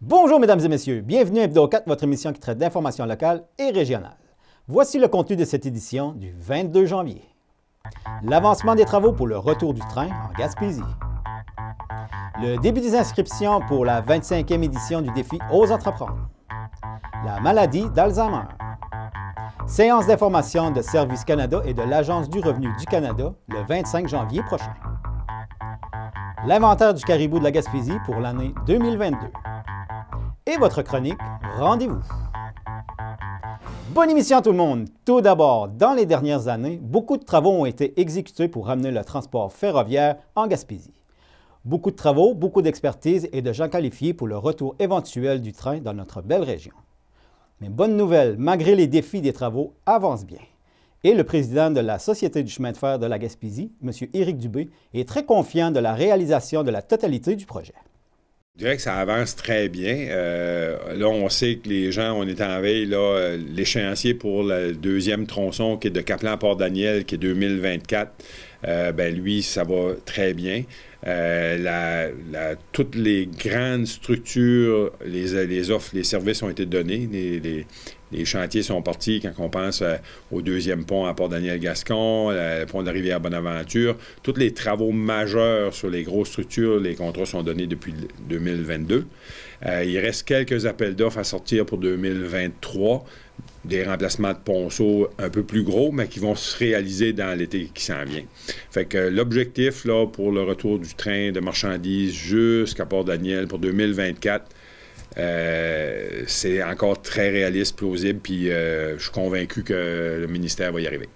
Bonjour mesdames et messieurs, bienvenue à Hebdo 4, votre émission qui traite d'informations locales et régionales. Voici le contenu de cette édition du 22 janvier. L'avancement des travaux pour le retour du train en Gaspésie. Le début des inscriptions pour la 25e édition du défi Ose entreprendre. La maladie d'Alzheimer. Séance d'information de Service Canada et de l'Agence du revenu du Canada le 25 janvier prochain. L'inventaire du caribou de la Gaspésie pour l'année 2022. Et votre chronique, rendez-vous. Bonne émission à tout le monde! Tout d'abord, dans les dernières années, beaucoup de travaux ont été exécutés pour ramener le transport ferroviaire en Gaspésie. Beaucoup de travaux, beaucoup d'expertise et de gens qualifiés pour le retour éventuel du train dans notre belle région. Mais bonne nouvelle, malgré les défis des travaux, avance bien. Et le président de la Société du chemin de fer de la Gaspésie, M. Éric Dubé, est très confiant de la réalisation de la totalité du projet. Je dirais que ça avance très bien. Là, on sait que les gens, on est en veille, l'échéancier pour le deuxième tronçon qui est de Caplan à Port-Daniel, qui est 2024. Lui, ça va très bien. Toutes les grandes structures, les offres, les services ont été donnés. Les chantiers sont partis quand on pense au deuxième pont à Port-Daniel-Gascon, le pont de la Rivière-Bonaventure. Tous les travaux majeurs sur les grosses structures, les contrats sont donnés depuis 2022. Il reste quelques appels d'offres à sortir pour 2023. Des remplacements de ponceaux un peu plus gros, mais qui vont se réaliser dans l'été qui s'en vient. Fait que l'objectif, là, pour le retour du train de marchandises jusqu'à Port-Daniel pour 2024, c'est encore très réaliste, plausible, puis je suis convaincu que le ministère va y arriver.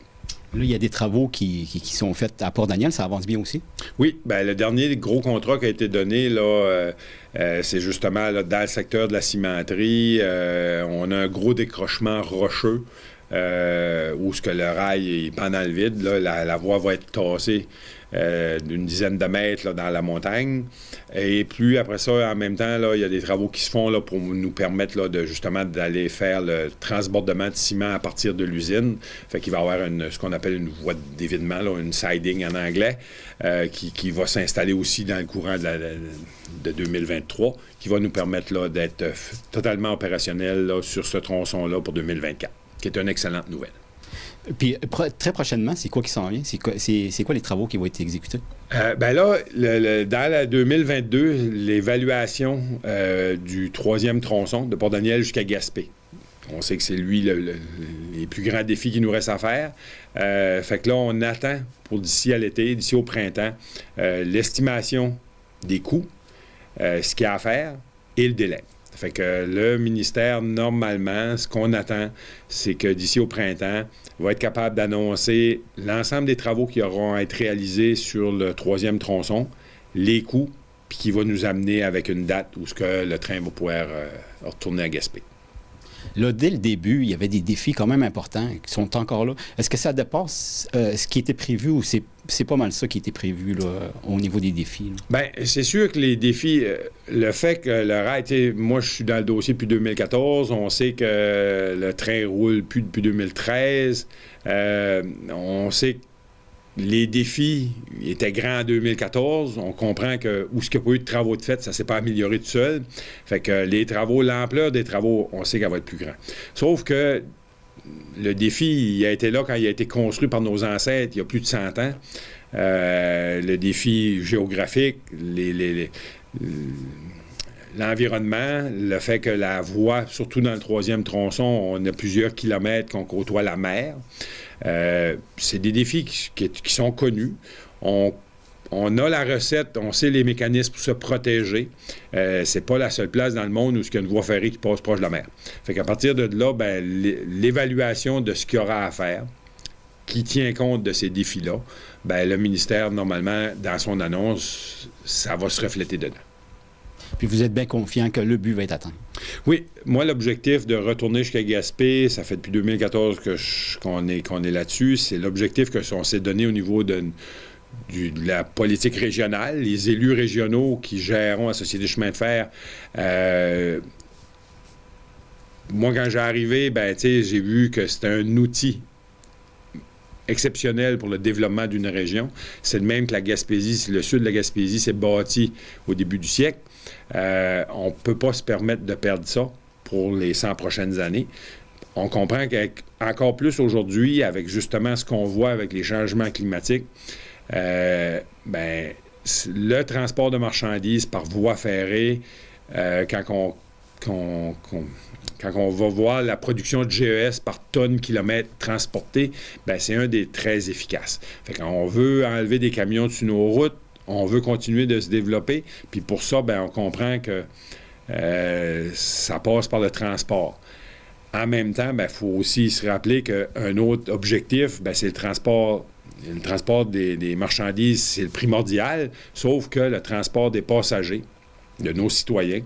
Là, il y a des travaux qui sont faits à Port-Daniel, ça avance bien aussi? Oui, bien, le dernier gros contrat qui a été donné, là, c'est justement là, dans le secteur de la cimenterie. On a un gros décrochement rocheux où ce que le rail est pendant le vide. Là, la voie va être tassée d'une dizaine de mètres là, dans la montagne. Et puis après ça, en même temps, là, il y a des travaux qui se font là, pour nous permettre là, justement d'aller faire le transbordement de ciment à partir de l'usine. Fait qu'il va y avoir ce qu'on appelle une voie d'évitement, là, une siding en anglais, qui va s'installer aussi dans le courant de 2023, qui va nous permettre là, d'être totalement opérationnel là, sur ce tronçon-là pour 2024, qui est une excellente nouvelle. Puis, très prochainement, c'est quoi qui s'en vient? C'est quoi les travaux qui vont être exécutés? Dans la 2022, l'évaluation du troisième tronçon de Port-Daniel jusqu'à Gaspé. On sait que c'est lui les plus grands défis qu'il nous reste à faire. Fait que là, on attend pour d'ici à l'été, d'ici au printemps, l'estimation des coûts, ce qu'il y a à faire et le délai. Fait que le ministère, normalement, ce qu'on attend, c'est que d'ici au printemps, va être capable d'annoncer l'ensemble des travaux qui auront à être réalisés sur le troisième tronçon, les coûts, puis qui va nous amener avec une date où ce que le train va pouvoir retourner à Gaspé. Là, dès le début, il y avait des défis quand même importants qui sont encore là. Est-ce que ça dépasse ce qui était prévu ou c'est pas mal ça qui était prévu là, au niveau des défis? Bien, c'est sûr que les défis, le fait que le rail, moi, je suis dans le dossier depuis 2014, on sait que le train roule plus depuis 2013, on sait que les défis étaient grands en 2014. On comprend que où ce qu'il n'y a pas eu de travaux de fait, ça ne s'est pas amélioré tout seul. Fait que les travaux, l'ampleur des travaux, on sait qu'elle va être plus grande. Sauf que le défi, il a été là quand il a été construit par nos ancêtres il y a plus de 100 ans. Le défi géographique, l'environnement, le fait que la voie, surtout dans le troisième tronçon, on a plusieurs kilomètres qu'on côtoie la mer. C'est des défis qui sont connus. On a la recette, on sait les mécanismes pour se protéger. C'est pas la seule place dans le monde où il y a une voie ferrée qui passe proche de la mer. Fait qu'à partir de là, l'évaluation de ce qu'il y aura à faire, qui tient compte de ces défis-là, le ministère, normalement, dans son annonce, ça va se refléter dedans. Puis vous êtes bien confiant que le but va être atteint? Oui. Moi, l'objectif de retourner jusqu'à Gaspé, ça fait depuis 2014 qu'on est là-dessus. C'est l'objectif qu'on s'est donné au niveau de la politique régionale. Les élus régionaux qui gèrent la Société de chemin de fer, moi, quand j'ai arrivé, j'ai vu que c'était un outil exceptionnel pour le développement d'une région. C'est le même que la Gaspésie. Le sud de la Gaspésie s'est bâti au début du siècle. On ne peut pas se permettre de perdre ça pour les 100 prochaines années. On comprend qu'encore plus aujourd'hui, avec justement ce qu'on voit avec les changements climatiques, le transport de marchandises par voie ferrée, quand on va voir la production de GES par tonne kilomètre transporté, c'est un des très efficaces. Fait qu'on veut enlever des camions de sur nos routes, on veut continuer de se développer, puis pour ça, on comprend que ça passe par le transport. En même temps, il faut aussi se rappeler qu'un autre objectif, c'est le transport. Le transport des marchandises, c'est le primordial, sauf que le transport des passagers, de nos citoyens,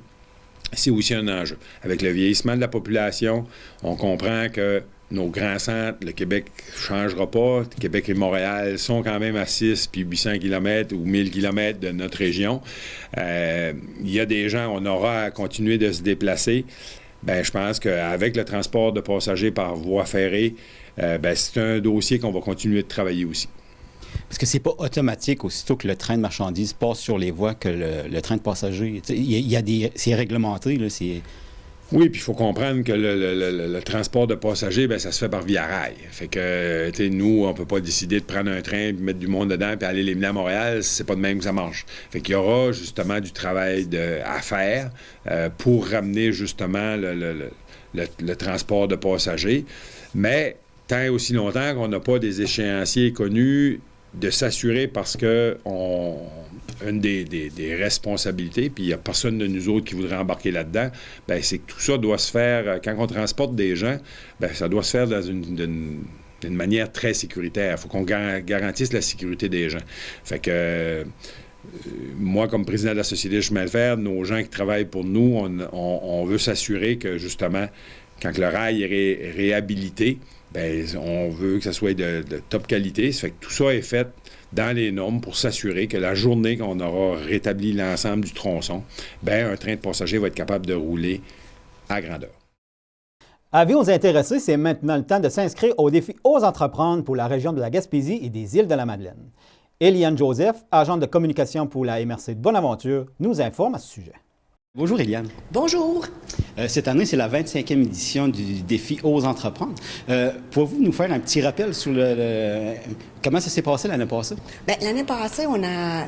c'est aussi un enjeu. Avec le vieillissement de la population, on comprend que nos grands centres, le Québec ne changera pas. Québec et Montréal sont quand même à 6 puis 800 km ou 1000 km de notre région. Il y a des gens, on aura à continuer de se déplacer. Je pense qu'avec le transport de passagers par voie ferrée, c'est un dossier qu'on va continuer de travailler aussi. Parce que c'est pas automatique aussitôt que le train de marchandises passe sur les voies que le train de passagers. C'est réglementé, là, c'est... Oui, puis il faut comprendre que le transport de passagers, ça se fait par via rail. Fait que, nous, on peut pas décider de prendre un train, puis mettre du monde dedans, puis aller les mener à Montréal. C'est pas de même que ça marche. Fait qu'il y aura justement du travail à faire pour ramener justement le transport de passagers. Mais tant et aussi longtemps qu'on n'a pas des échéanciers connus, de s'assurer parce que une des responsabilités, puis il n'y a personne de nous autres qui voudrait embarquer là-dedans, c'est que tout ça doit se faire, quand on transporte des gens, ça doit se faire d'une manière très sécuritaire. Il faut qu'on garantisse la sécurité des gens. Fait que moi, comme président de la Société de chemin de fer, nos gens qui travaillent pour nous, on veut s'assurer que, justement, quand le rail est réhabilité, on veut que ça soit de top qualité. Ça fait que tout ça est fait dans les normes pour s'assurer que la journée qu'on aura rétabli l'ensemble du tronçon, un train de passagers va être capable de rouler à grandeur. Avis aux intéressés, c'est maintenant le temps de s'inscrire au défi Ose entreprendre pour la région de la Gaspésie et des îles de la Madeleine. Eliane Joseph, agente de communication pour la MRC de Bonaventure, nous informe à ce sujet. Bonjour Eliane. Bonjour. Cette année, c'est la 25e édition du défi Ose entreprendre. Pouvez-vous nous faire un petit rappel sur comment ça s'est passé l'année passée? L'année passée,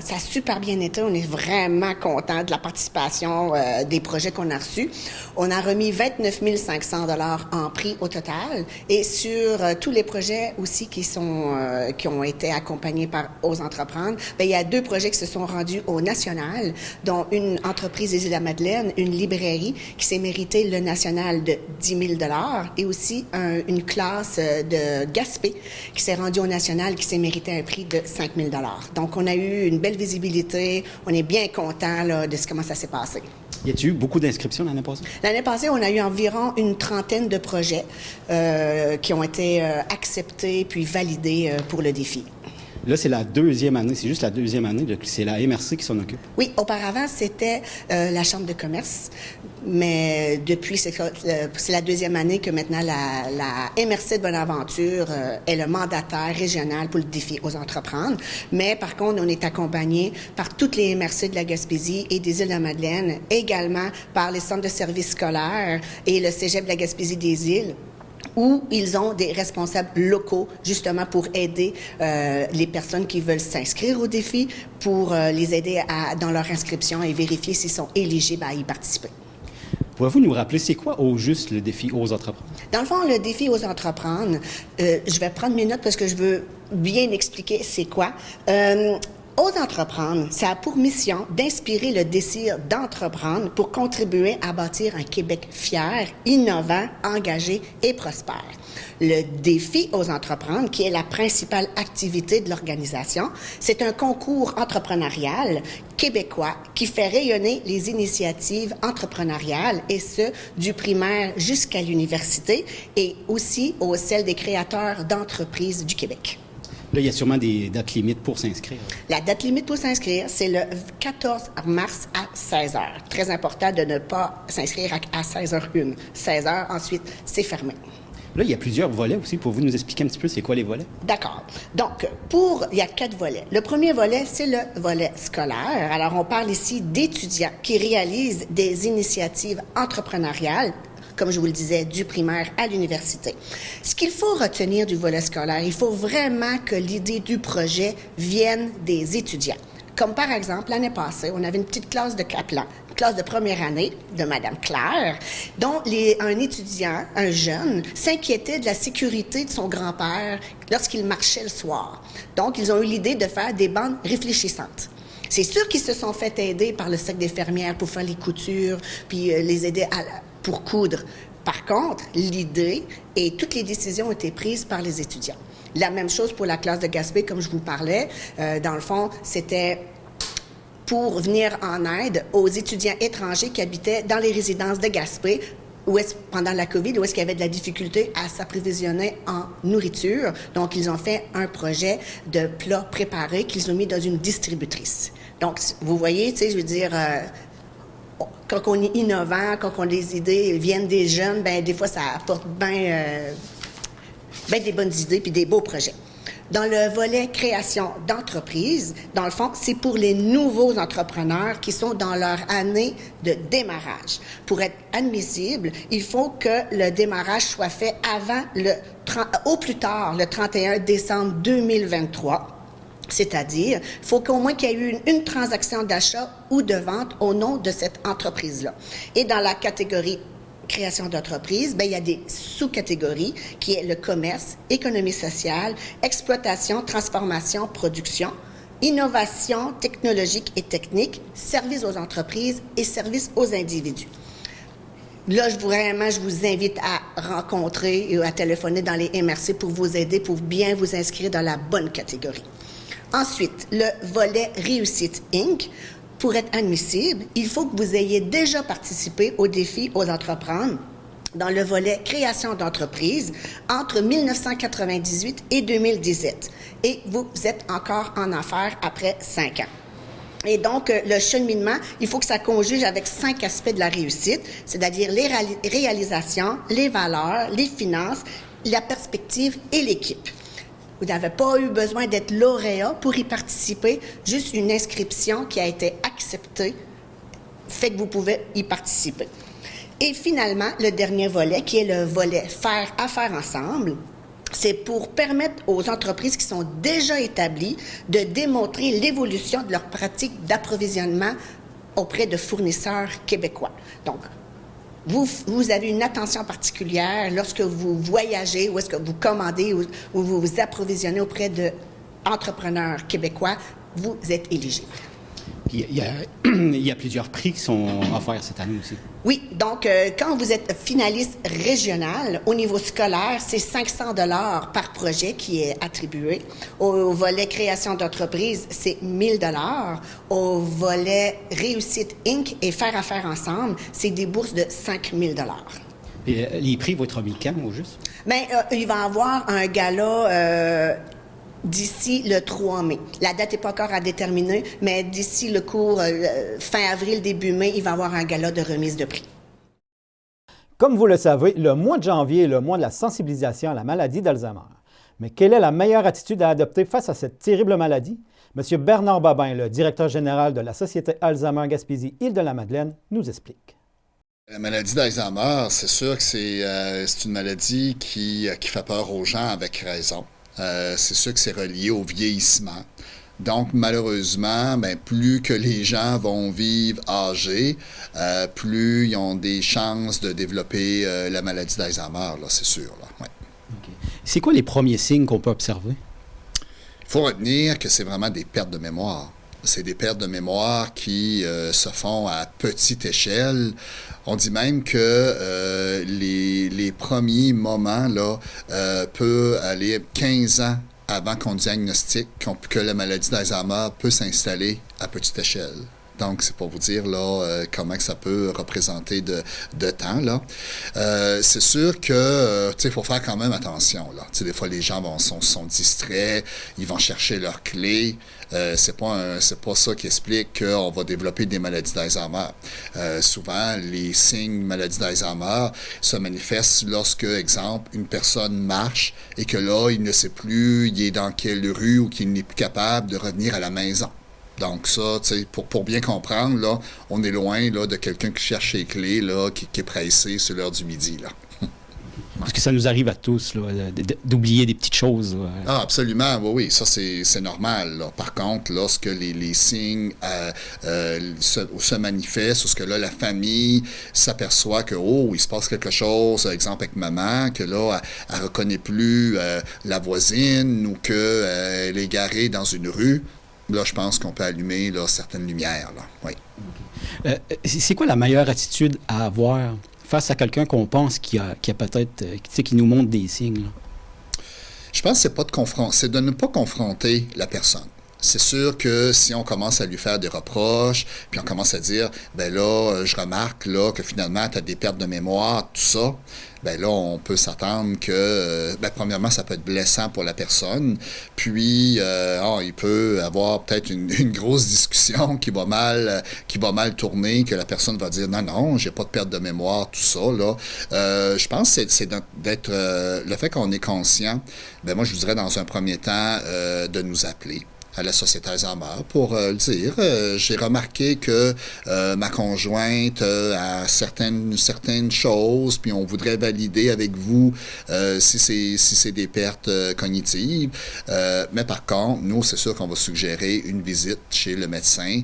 ça a super bien été. On est vraiment contents de la participation des projets qu'on a reçus. On a remis 29 500 $ en prix au total. Et sur tous les projets aussi qui ont été accompagnés par Ose entreprendre, il y a 2 projets qui se sont rendus au national, dont une entreprise des Îles-de-la-Madeleine, une librairie qui s'est méritée le national de 10 000 $ et aussi une classe de Gaspé qui s'est rendue au national qui s'est mérité un prix de 5 000 $. Donc, on a eu une belle visibilité. On est bien contents de comment ça s'est passé. Y a-t-il eu beaucoup d'inscriptions l'année passée? L'année passée, on a eu environ une 30aine de projets qui ont été acceptés puis validés pour le défi. Là, c'est la 2e année, c'est juste la 2e année, c'est la MRC qui s'en occupe. Oui, auparavant, c'était la Chambre de commerce, mais depuis, c'est la 2e année que maintenant la MRC de Bonaventure est le mandataire régional pour le défi Ose entreprendre. Mais par contre, on est accompagné par toutes les MRC de la Gaspésie et des Îles-de-la-Madeleine, également par les centres de services scolaires et le Cégep de la Gaspésie des Îles, où ils ont des responsables locaux, justement pour aider les personnes qui veulent s'inscrire au défi, pour les aider dans leur inscription et vérifier s'ils sont éligibles à y participer. Pouvez-vous nous rappeler, c'est quoi au juste le défi Ose entreprendre? Dans le fond, le défi Ose entreprendre, je vais prendre mes notes parce que je veux bien expliquer c'est quoi. Ose entreprendre, ça a pour mission d'inspirer le désir d'entreprendre pour contribuer à bâtir un Québec fier, innovant, engagé et prospère. Le défi Ose entreprendre, qui est la principale activité de l'organisation, c'est un concours entrepreneurial québécois qui fait rayonner les initiatives entrepreneuriales, et ce, du primaire jusqu'à l'université, et aussi celles des créateurs d'entreprises du Québec. Là, il y a sûrement des dates limites pour s'inscrire. La date limite pour s'inscrire, c'est le 14 mars à 16h. Très important de ne pas s'inscrire à 16h01. 16h, ensuite, c'est fermé. Là, il y a plusieurs volets aussi. Pour vous nous expliquer un petit peu c'est quoi les volets? D'accord. Donc, il y a 4 volets. Le premier volet, c'est le volet scolaire. Alors, on parle ici d'étudiants qui réalisent des initiatives entrepreneuriales, comme je vous le disais, du primaire à l'université. Ce qu'il faut retenir du volet scolaire, il faut vraiment que l'idée du projet vienne des étudiants. Comme par exemple, l'année passée, on avait une petite classe de Kaplan, une classe de première année de Madame Claire, dont un étudiant, un jeune, s'inquiétait de la sécurité de son grand-père lorsqu'il marchait le soir. Donc, ils ont eu l'idée de faire des bandes réfléchissantes. C'est sûr qu'ils se sont fait aider par le cercle des fermières pour faire les coutures, puis les aider pour coudre. Par contre, l'idée et toutes les décisions ont été prises par les étudiants. La même chose pour la classe de Gaspé, comme je vous parlais. Dans le fond, c'était pour venir en aide aux étudiants étrangers qui habitaient dans les résidences de Gaspé, pendant la COVID, où est-ce qu'il y avait de la difficulté à s'approvisionner en nourriture. Donc, ils ont fait un projet de plats préparés qu'ils ont mis dans une distributrice. Donc, vous voyez, tu sais, je veux dire, quand on est innovant, quand les idées viennent des jeunes, ben des fois, ça apporte bien des bonnes idées puis des beaux projets. Dans le volet création d'entreprise, dans le fond, c'est pour les nouveaux entrepreneurs qui sont dans leur année de démarrage. Pour être admissible, il faut que le démarrage soit fait avant au plus tard, le 31 décembre 2023. C'est-à-dire, il faut qu'au moins qu'il y ait eu une transaction d'achat ou de vente au nom de cette entreprise-là. Et dans la catégorie création d'entreprise, il y a des sous-catégories qui est le commerce, économie sociale, exploitation, transformation, production, innovation technologique et technique, services aux entreprises et services aux individus. Là, je vous invite à rencontrer et à téléphoner dans les MRC pour vous aider, pour bien vous inscrire dans la bonne catégorie. Ensuite, le volet Réussite Inc. Pour être admissible, il faut que vous ayez déjà participé au défi aux entreprendre dans le volet création d'entreprise entre 1998 et 2017. Et vous êtes encore en affaires après 5 ans. Et donc, le cheminement, il faut que ça conjugue avec 5 aspects de la réussite, c'est-à-dire les réalisations, les valeurs, les finances, la perspective et l'équipe. Vous n'avez pas eu besoin d'être lauréat pour y participer, juste une inscription qui a été acceptée fait que vous pouvez y participer. Et finalement, le dernier volet, qui est le volet faire affaire ensemble, c'est pour permettre aux entreprises qui sont déjà établies de démontrer l'évolution de leurs pratiques d'approvisionnement auprès de fournisseurs québécois. Donc, vous avez une attention particulière lorsque vous voyagez ou est-ce que vous commandez ou vous vous approvisionnez auprès d'entrepreneurs québécois, vous êtes éligible. Puis il y a plusieurs prix qui sont offerts cette année aussi. Oui, donc quand vous êtes finaliste régional, au niveau scolaire, c'est 500 $ par projet qui est attribué. Au volet création d'entreprise, c'est 1000 $. Au volet réussite Inc. et faire affaire ensemble, c'est des bourses de 5000 $. Puis les prix vont être remis quand, au juste? Bien, il va y avoir un gala d'ici le 3 mai. La date n'est pas encore à déterminer, mais d'ici le cours fin avril, début mai, il va y avoir un gala de remise de prix. Comme vous le savez, le mois de janvier est le mois de la sensibilisation à la maladie d'Alzheimer. Mais quelle est la meilleure attitude à adopter face à cette terrible maladie? M. Bernard Babin, le directeur général de la Société Alzheimer Gaspésie-Île-de-la-Madeleine, nous explique. La maladie d'Alzheimer, c'est sûr que c'est une maladie qui fait peur aux gens avec raison. C'est sûr que c'est relié au vieillissement. Donc, malheureusement, plus que les gens vont vivre âgés, plus ils ont des chances de développer la maladie d'Alzheimer, là, c'est sûr. Là. Ouais. Okay. C'est quoi les premiers signes qu'on peut observer? Il faut retenir que c'est vraiment des pertes de mémoire. C'est des pertes de mémoire qui se font à petite échelle. On dit même que les premiers moments là, peuvent aller 15 ans avant qu'on diagnostique que la maladie d'Alzheimer peut s'installer à petite échelle. Donc, c'est pour vous dire là comment que ça peut représenter de temps. Là. C'est sûr que il faut faire quand même attention. Là. Des fois, les gens sont distraits, ils vont chercher leurs clés. C'est pas ça qui explique qu'on va développer des maladies d'Alzheimer. Souvent, les signes maladies d'Alzheimer se manifestent lorsque, exemple, une personne marche et que là, il ne sait plus il est dans quelle rue ou qu'il n'est plus capable de revenir à la maison. Donc ça, pour bien comprendre, là, on est loin là, de quelqu'un qui cherche ses clés, là, qui est pressé sur l'heure du midi. Là. Parce que ça nous arrive à tous, là, d'oublier des petites choses. Là. Ah, absolument, oui, ça c'est normal. Là. Par contre, lorsque les signes se manifestent, lorsque là, la famille s'aperçoit que, il se passe quelque chose, exemple avec maman, que là, elle ne reconnaît plus la voisine ou qu'elle est garée dans une rue, là, je pense qu'on peut allumer là, certaines lumières. Là. Oui. C'est quoi la meilleure attitude à avoir face à quelqu'un qu'on pense qui a peut-être, qui nous montre des signes? Là? Je pense que c'est de ne pas confronter la personne. C'est sûr que si on commence à lui faire des reproches, puis on commence à dire, ben là, je remarque là que finalement, tu as des pertes de mémoire, tout ça, ben là, on peut s'attendre que, premièrement, ça peut être blessant pour la personne, puis il peut avoir peut-être une grosse discussion qui va mal tourner, que la personne va dire, non, j'ai pas de perte de mémoire, tout ça, là. Je pense que c'est d'être, le fait qu'on est conscient, moi, je vous dirais dans un premier temps de nous appeler à la Société Alzheimer pour le dire. J'ai remarqué que ma conjointe a certaines choses, puis on voudrait valider avec vous si c'est des pertes cognitives. Mais par contre, nous, c'est sûr qu'on va suggérer une visite chez le médecin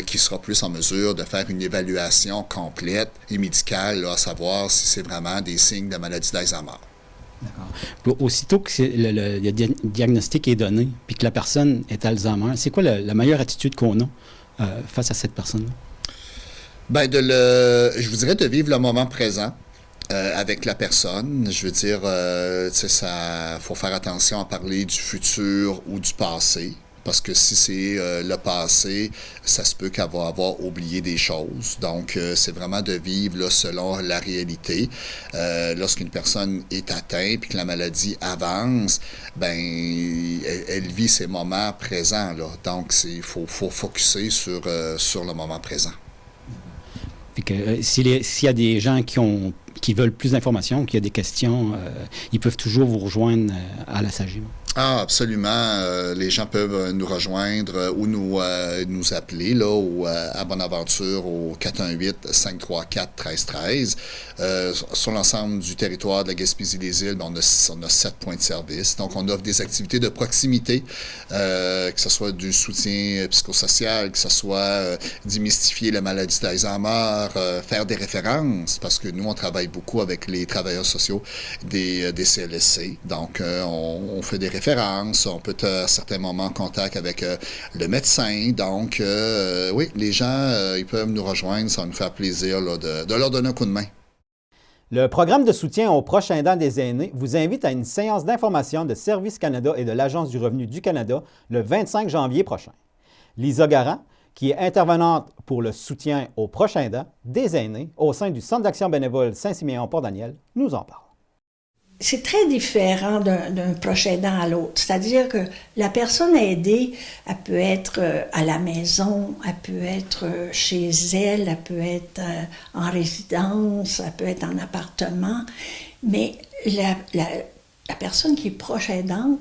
qui sera plus en mesure de faire une évaluation complète et médicale, là, à savoir si c'est vraiment des signes de maladie d'Alzheimer. D'accord. Aussitôt que le diagnostic est donné, puis que la personne est Alzheimer, c'est quoi la meilleure attitude qu'on a face à cette personne-là? Je vous dirais de vivre le moment présent avec la personne. Je veux dire, faut faire attention à parler du futur ou du passé. Parce que si c'est le passé, ça se peut qu'elle va avoir oublié des choses. Donc, c'est vraiment de vivre là, selon la réalité. Lorsqu'une personne est atteinte puis que la maladie avance, elle vit ses moments présents. Là. Donc, il faut focusser sur le moment présent. Puis que s'il y a des gens qui veulent plus d'informations, qui ont des questions, ils peuvent toujours vous rejoindre à la SAGIM. Ah, absolument. Les gens peuvent nous rejoindre ou nous appeler là, à Bonaventure au 418-534-1313. Sur l'ensemble du territoire de la Gaspésie-les-Îles, on a 7 points de service. Donc, on offre des activités de proximité, que ce soit du soutien psychosocial, que ce soit démystifier la maladie d'Alzheimer, faire des références, parce que nous, on travaille beaucoup avec les travailleurs sociaux des CLSC. Donc, on fait des références. On peut être à certains moments en contact avec le médecin. Donc, oui, les gens, ils peuvent nous rejoindre. Ça va nous faire plaisir là, de leur donner un coup de main. Le programme de soutien aux proches aidants des aînés vous invite à une séance d'information de Service Canada et de l'Agence du revenu du Canada le 25 janvier prochain. Lisa Garand, qui est intervenante pour le soutien aux proches aidants des aînés au sein du Centre d'action bénévole Saint-Siméon-Port-Daniel, nous en parle. C'est très différent d'un proche aidant à l'autre. C'est-à-dire que la personne aidée, elle peut être à la maison, elle peut être chez elle, elle peut être en résidence, elle peut être en appartement. Mais la personne qui est proche aidante,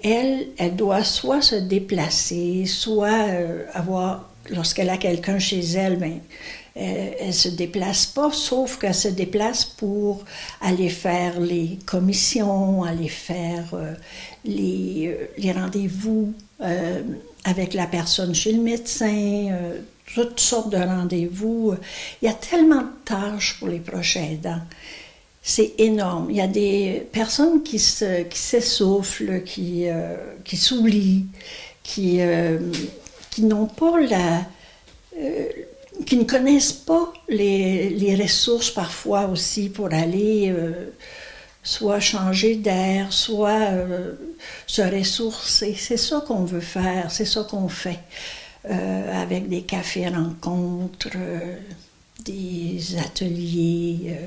elle doit soit se déplacer, soit avoir, lorsqu'elle a quelqu'un chez elle, elle ne se déplace pas, sauf qu'elle se déplace pour aller faire les commissions, aller faire les rendez-vous avec la personne chez le médecin, toutes sortes de rendez-vous. Il y a tellement de tâches pour les proches aidants. C'est énorme. Il y a des personnes qui s'essoufflent, qui s'oublient, qui n'ont pas qui ne connaissent pas les ressources parfois aussi pour aller soit changer d'air, soit se ressourcer. C'est ça qu'on veut faire, c'est ça qu'on fait. avec des cafés-rencontres, des ateliers,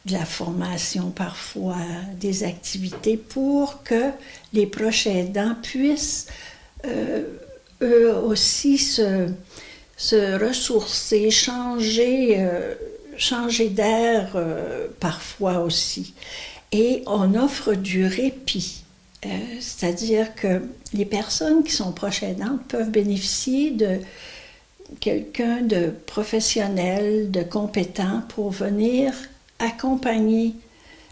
de la formation parfois, des activités pour que les proches aidants puissent eux aussi se ressourcer, changer d'air parfois aussi. Et on offre du répit. C'est-à-dire que les personnes qui sont proches aidantes peuvent bénéficier de quelqu'un de professionnel, de compétent pour venir accompagner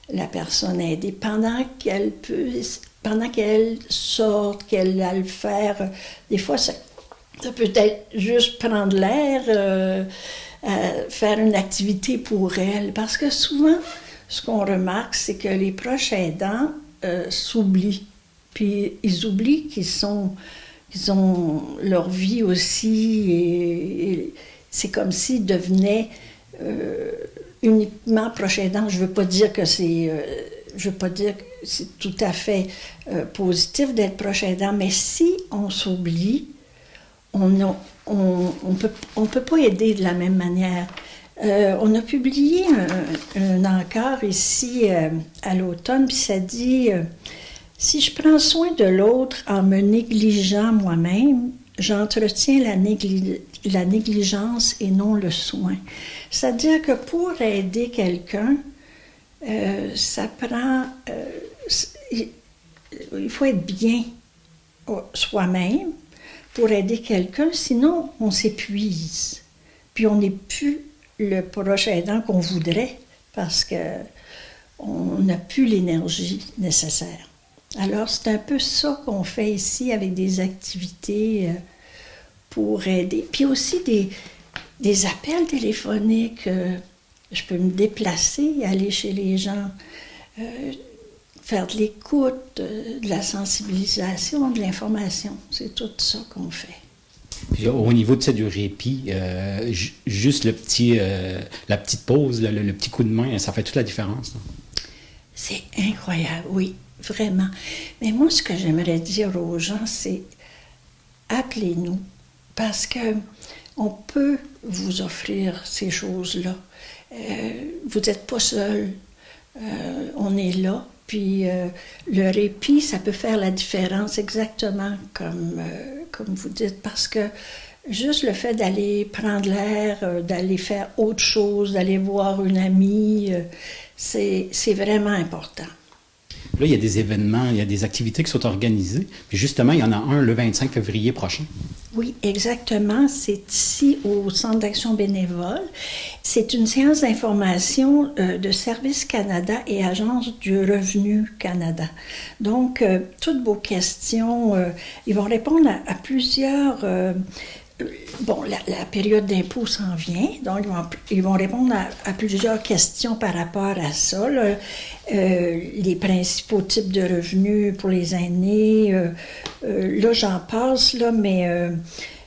la personne aidée pendant qu'elle sorte, qu'elle a le faire. Des fois, ça peut être juste prendre l'air, faire une activité pour elle. Parce que souvent, ce qu'on remarque, c'est que les proches aidants s'oublient. Puis ils oublient qu'ils ont leur vie aussi. Et c'est comme s'ils devenaient uniquement proches aidants. Je veux pas dire que c'est tout à fait positif d'être proche aidant, mais si on s'oublie, on peut pas aider de la même manière. On a publié un encart ici à l'automne, puis ça dit si je prends soin de l'autre en me négligeant moi-même, j'entretiens la négligence et non le soin. C'est-à-dire que pour aider quelqu'un, ça prend... il faut être bien soi-même pour aider quelqu'un, sinon on s'épuise. Puis on n'est plus le proche aidant qu'on voudrait parce qu'on n'a plus l'énergie nécessaire. Alors c'est un peu ça qu'on fait ici avec des activités pour aider. Puis aussi des appels téléphoniques. Je peux me déplacer, aller chez les gens, faire de l'écoute, de la sensibilisation, de l'information. C'est tout ça qu'on fait. Puis, au niveau du répit, juste la petite pause, le petit coup de main, ça fait toute la différence. Là. C'est incroyable, oui, vraiment. Mais moi, ce que j'aimerais dire aux gens, c'est appelez-nous, parce que on peut vous offrir ces choses-là. Vous n'êtes pas seul, on est là. Puis le répit, ça peut faire la différence exactement comme vous dites, parce que juste le fait d'aller prendre l'air, d'aller faire autre chose, d'aller voir une amie, c'est vraiment important. Là, il y a des événements, il y a des activités qui sont organisées. Puis justement, il y en a un le 25 février prochain. Oui, exactement. C'est ici au Centre d'action bénévole. C'est une séance d'information de Service Canada et Agence du Revenu Canada. Donc, toutes vos questions, ils vont répondre à plusieurs... la période d'impôt s'en vient, donc ils vont répondre à plusieurs questions par rapport à ça. Là. Les principaux types de revenus pour les aînés, là j'en passe, là, mais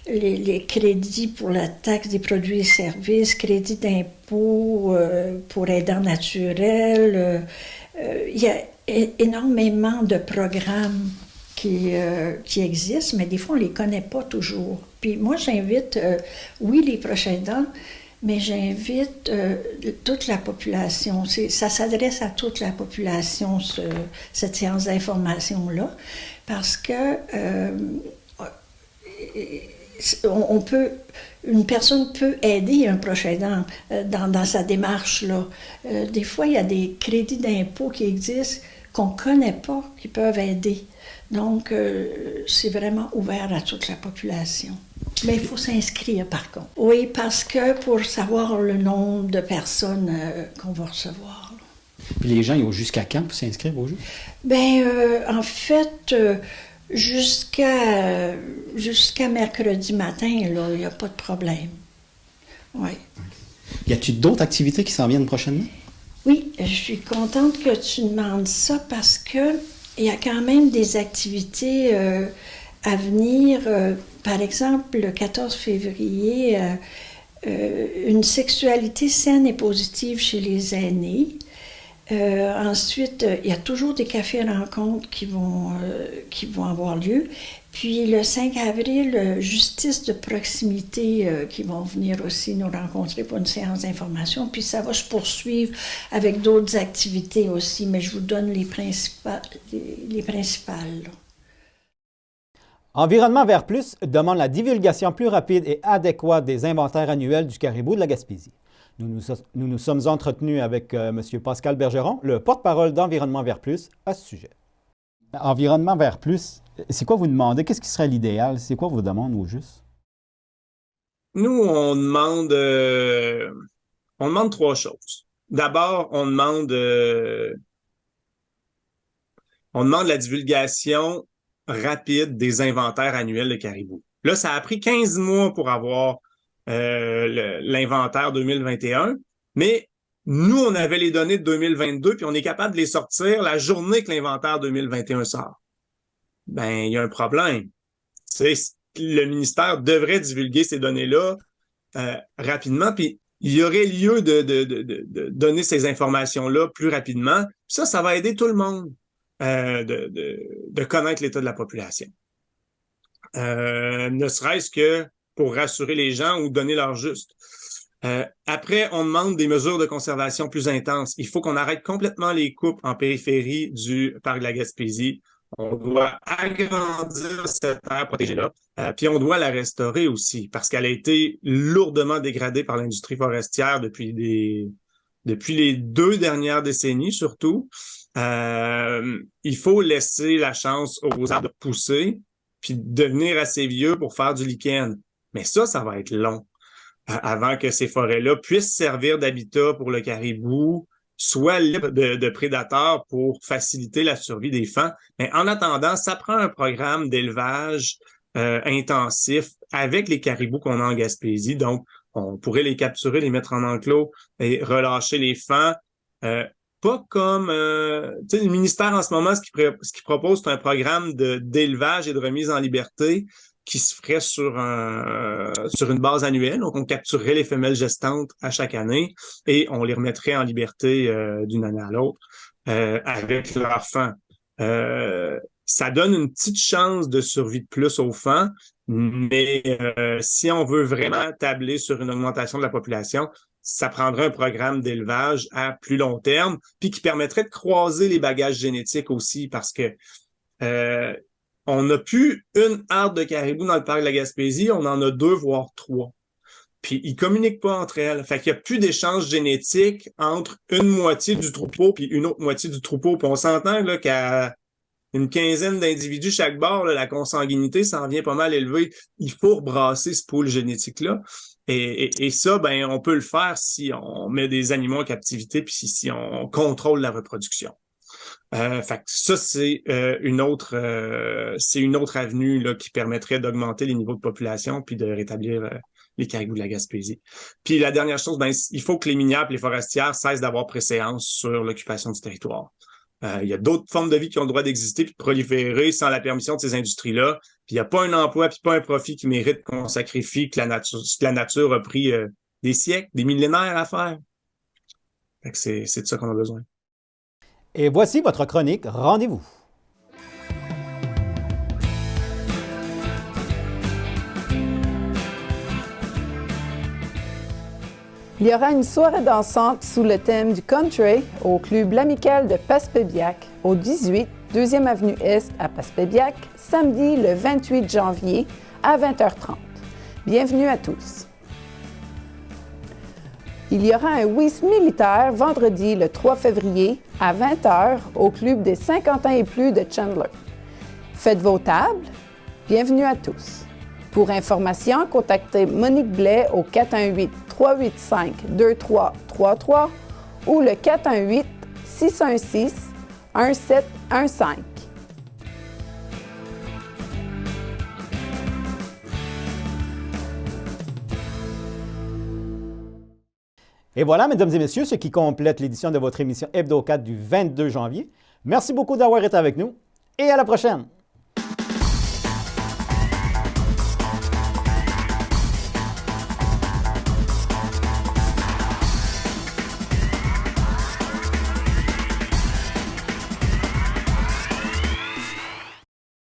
les crédits pour la taxe des produits et services, crédits d'impôt pour aidants naturels, il y a énormément de programmes qui existent, mais des fois, on ne les connaît pas toujours. Puis moi, j'invite, oui, les proches aidants, mais j'invite toute la population. Ça s'adresse à toute la population, cette séance d'information-là, parce que une personne peut aider un proche aidant dans sa démarche-là. Des fois, il y a des crédits d'impôt qui existent qu'on ne connaît pas, qui peuvent aider. Donc, c'est vraiment ouvert à toute la population. Mais il faut s'inscrire, par contre. Oui, parce que pour savoir le nombre de personnes qu'on va recevoir. Puis les gens, ils ont jusqu'à quand pour s'inscrire au jeu? Bien, en fait, jusqu'à mercredi matin, là, il n'y a pas de problème. Oui. Y a-t-il d'autres activités qui s'en viennent prochainement? Oui, je suis contente que tu demandes ça parce que il y a quand même des activités à venir. Par exemple, le 14 février, une sexualité saine et positive chez les aînés. Ensuite, il y a toujours des cafés-rencontres qui vont avoir lieu. Puis le 5 avril, justice de proximité qui vont venir aussi nous rencontrer pour une séance d'information. Puis ça va se poursuivre avec d'autres activités aussi, mais je vous donne les principales. Là. Environnement Vert Plus demande la divulgation plus rapide et adéquate des inventaires annuels du caribou de la Gaspésie. Nous nous sommes entretenus avec M. Pascal Bergeron, le porte-parole d'Environnement Vert Plus, à ce sujet. Environnement Vert Plus, c'est quoi vous demandez? Qu'est-ce qui serait l'idéal? C'est quoi vos demandes au juste? Nous, on demande 3 choses. D'abord, on demande la divulgation rapide des inventaires annuels de caribou. Là, ça a pris 15 mois pour avoir l'inventaire 2021, mais nous, on avait les données de 2022, puis on est capable de les sortir la journée que l'inventaire 2021 sort. Ben, il y a un problème. Le ministère devrait divulguer ces données-là rapidement, puis il y aurait lieu de donner ces informations-là plus rapidement. Puis ça va aider tout le monde de connaître l'état de la population. Ne serait-ce que pour rassurer les gens ou donner leur juste. Après, on demande des mesures de conservation plus intenses. Il faut qu'on arrête complètement les coupes en périphérie du parc de la Gaspésie. On doit agrandir cette aire protégée-là. Puis on doit la restaurer aussi parce qu'elle a été lourdement dégradée par l'industrie forestière depuis les 2 dernières décennies surtout. Il faut laisser la chance aux arbres de pousser puis devenir assez vieux pour faire du lichen. Mais ça va être long avant que ces forêts-là puissent servir d'habitat pour le caribou, soit libres de prédateurs pour faciliter la survie des faons. Mais en attendant, ça prend un programme d'élevage intensif avec les caribous qu'on a en Gaspésie. Donc, on pourrait les capturer, les mettre en enclos et relâcher les faons. Pas comme... tu sais, le ministère en ce moment, ce qu'il propose, c'est un programme d'élevage et de remise en liberté qui se ferait sur une base annuelle. Donc, on capturerait les femelles gestantes à chaque année et on les remettrait en liberté d'une année à l'autre avec leurs faons. Ça donne une petite chance de survie de plus aux faons, mais si on veut vraiment tabler sur une augmentation de la population, ça prendrait un programme d'élevage à plus long terme, puis qui permettrait de croiser les bagages génétiques aussi, parce que on n'a plus une harde de caribou dans le parc de la Gaspésie, on en a 2, voire 3. Puis ils communiquent pas entre elles. Fait qu'il n'y a plus d'échange génétique entre une moitié du troupeau puis une autre moitié du troupeau. Puis on s'entend là qu'à une quinzaine d'individus chaque bord, là, la consanguinité s'en vient pas mal élevée. Il faut rebrasser ce pool génétique-là. Et ça, ben, on peut le faire si on met des animaux en captivité puis si on contrôle la reproduction. Fait que ça, c'est une autre avenue là, qui permettrait d'augmenter les niveaux de population puis de rétablir les caribous de la Gaspésie. Puis la dernière chose, ben, il faut que les minières et les forestières cessent d'avoir préséance sur l'occupation du territoire. Il y a d'autres formes de vie qui ont le droit d'exister puis de proliférer sans la permission de ces industries-là. Puis il n'y a pas un emploi puis pas un profit qui mérite qu'on sacrifie que la nature a pris des siècles, des millénaires à faire. Fait que c'est de ça qu'on a besoin. Et voici votre chronique Rendez-vous. Il y aura une soirée dansante sous le thème du country au club L'Amical de Passepébiac, au 18 2e Avenue Est à Passepébiac, samedi le 28 janvier à 20h30. Bienvenue à tous. Il y aura un whist militaire vendredi le 3 février à 20h au club des 50 ans et plus de Chandler. Faites vos tables. Bienvenue à tous. Pour information, contactez Monique Blais au 418-385-2333 ou le 418-616-1715. Et voilà, mesdames et messieurs, ce qui complète l'édition de votre émission Hebdo 4 du 22 janvier. Merci beaucoup d'avoir été avec nous et à la prochaine!